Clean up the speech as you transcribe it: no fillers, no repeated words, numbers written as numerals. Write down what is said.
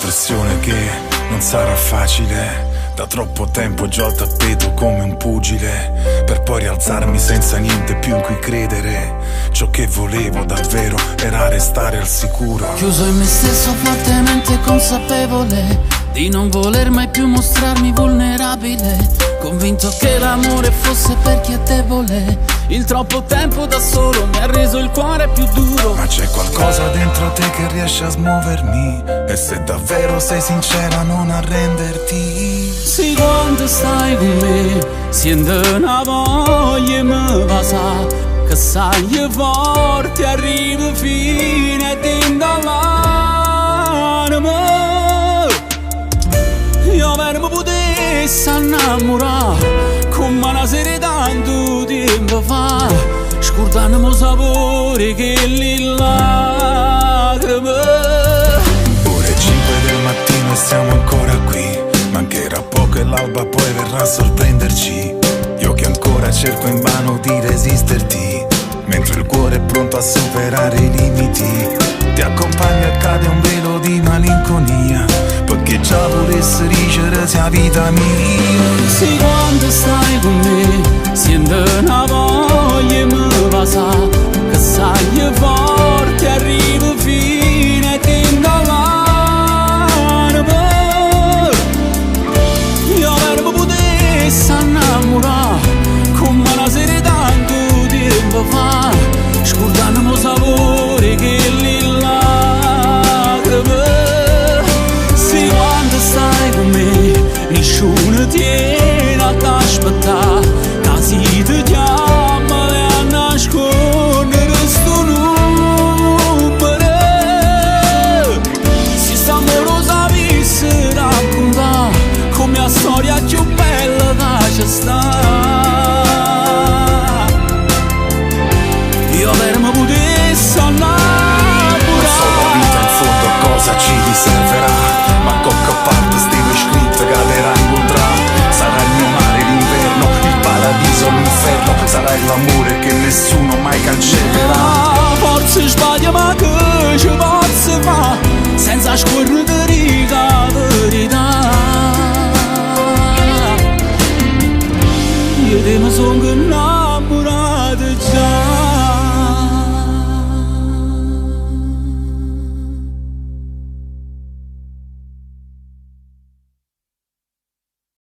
l'impressione che non sarà facile. Da troppo tempo già al tappeto come un pugile, per poi rialzarmi senza niente più in cui credere. Ciò che volevo davvero era restare al sicuro. Chiuso in me stesso, fortemente consapevole di non voler mai più mostrarmi vulnerabile, convinto che l'amore fosse per chi è debole. Il troppo tempo da solo mi ha reso il cuore più duro. Ma c'è qualcosa dentro te che riesce a smuovermi, e se davvero sei sincera non arrenderti. Sì, quando stai con me sento una voglia e mi va sa che sai forte arriva fino a dentro l'anima. Io per me potessi innamorare come una serie tanto tempo fa, scordando il sapore che le lacrime. Ore 5 del mattino e siamo ancora qui. Mancherà poco e l'alba poi verrà a sorprenderci. Io che ancora cerco invano di resisterti, mentre il cuore è pronto a superare i limiti. Ti accompagno e cade un velo di malinconia, perché già vorresti dicere sia vita mia. Sì, quando stai con me sento una voglia e mi va sa che sai forte arriva fino a dentro l'anima. Io per me potessi innamorare come una serie tanto tempo fa, scordando il sapore che le lacrime. Sì, quando stai con me nessuno tiene ad aspettare,